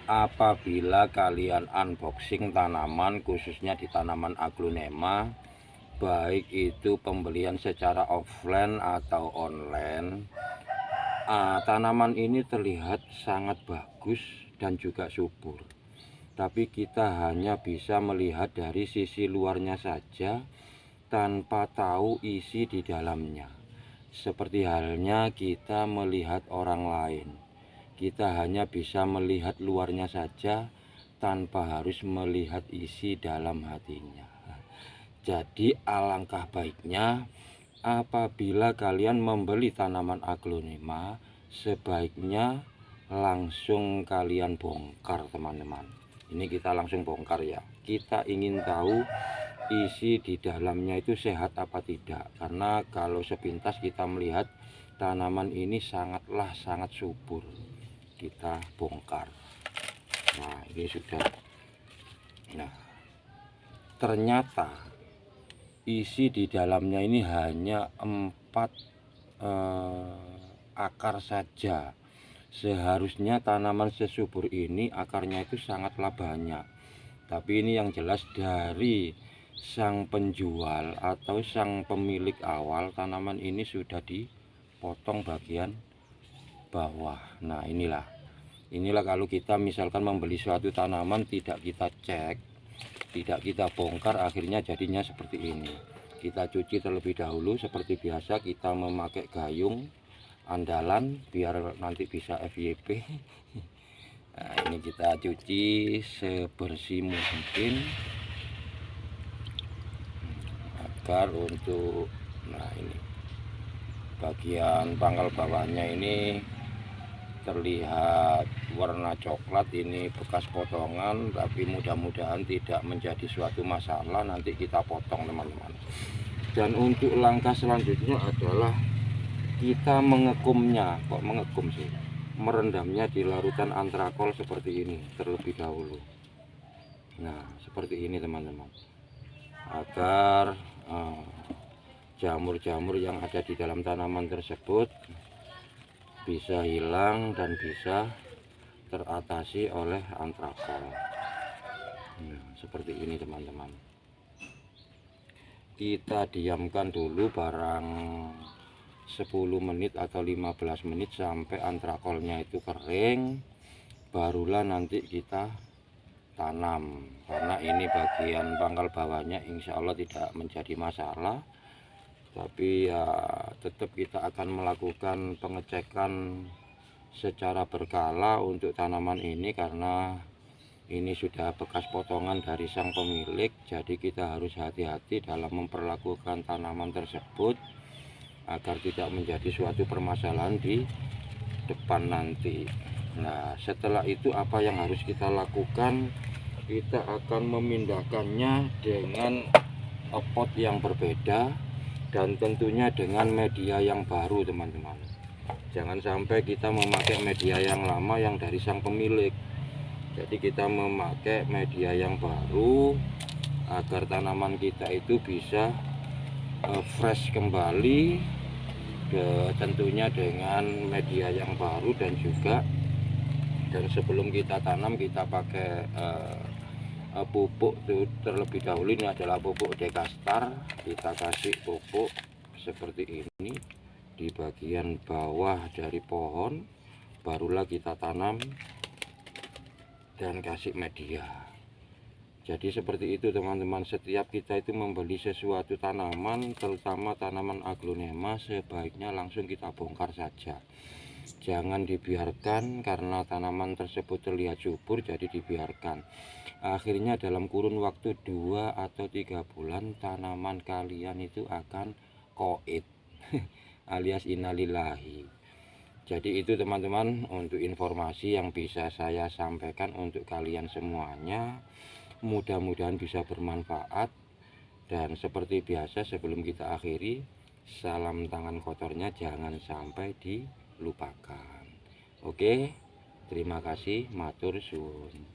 Apabila kalian unboxing tanaman, khususnya di tanaman aglonema, baik itu pembelian secara offline atau online, tanaman ini terlihat sangat bagus dan juga subur. Tapi kita hanya bisa melihat dari sisi luarnya saja tanpa tahu isi di dalamnya. Seperti halnya kita melihat orang lain. Kita hanya bisa melihat luarnya saja tanpa harus melihat isi dalam hatinya. Jadi alangkah baiknya apabila kalian membeli tanaman aglonema, sebaiknya langsung kalian bongkar, teman-teman. Ini kita langsung bongkar ya. Kita ingin tahu isi di dalamnya itu sehat apa tidak, karena kalau sepintas kita melihat tanaman ini sangat subur. Kita bongkar. Nah, ini sudah. Nah, ternyata isi di dalamnya ini hanya 4 akar saja. Seharusnya tanaman sesubur ini akarnya itu sangatlah banyak. Tapi ini yang jelas dari sang penjual atau sang pemilik awal, tanaman ini sudah dipotong bagian bawah. Nah, inilah kalau kita misalkan membeli suatu tanaman tidak kita cek, tidak kita bongkar, akhirnya jadinya seperti ini. Kita cuci terlebih dahulu seperti biasa, kita memakai gayung andalan biar nanti bisa FYP. Nah, ini kita cuci sebersih mungkin agar untuk, nah ini bagian pangkal bawahnya ini terlihat warna coklat, ini bekas potongan, tapi mudah-mudahan tidak menjadi suatu masalah. Nanti kita potong, teman-teman. Dan untuk langkah selanjutnya adalah kita mengekumnya. Kok mengekum sih? Merendamnya di larutan antrakol seperti ini terlebih dahulu. Nah, seperti ini, teman-teman, agar jamur-jamur yang ada di dalam tanaman tersebut bisa hilang dan bisa teratasi oleh antrakol. Nah, seperti ini, teman-teman. Kita diamkan dulu barang 10 menit atau 15 menit sampai antrakolnya itu kering, barulah nanti kita tanam. Karena ini bagian pangkal bawahnya insya Allah tidak menjadi masalah, tapi ya tetap kita akan melakukan pengecekan secara berkala untuk tanaman ini, karena ini sudah bekas potongan dari sang pemilik. Jadi kita harus hati-hati dalam memperlakukan tanaman tersebut agar tidak menjadi suatu permasalahan di depan nanti. Nah, setelah itu apa yang harus kita lakukan? Kita akan memindahkannya dengan pot yang berbeda dan tentunya dengan media yang baru, teman-teman. Jangan sampai kita memakai media yang lama yang dari sang pemilik. Jadi kita memakai media yang baru agar tanaman kita itu bisa fresh kembali, tentunya dengan media yang baru. Dan sebelum kita tanam kita pakai pupuk terlebih dahulu. Ini adalah pupuk Dekastar. Kita kasih pupuk seperti ini di bagian bawah dari pohon, barulah kita tanam dan kasih media. Jadi seperti itu, teman-teman. Setiap kita itu membeli sesuatu tanaman, terutama tanaman aglonema, sebaiknya langsung kita bongkar saja. Jangan dibiarkan karena tanaman tersebut terlihat subur jadi dibiarkan. Akhirnya dalam kurun waktu 2 atau 3 bulan tanaman kalian itu akan koit alias innalillahi. Jadi itu, teman-teman, untuk informasi yang bisa saya sampaikan untuk kalian semuanya. Mudah-mudahan bisa bermanfaat. Dan seperti biasa sebelum kita akhiri, salam tangan kotornya jangan sampai dilupakan. Oke, terima kasih, matur suwun.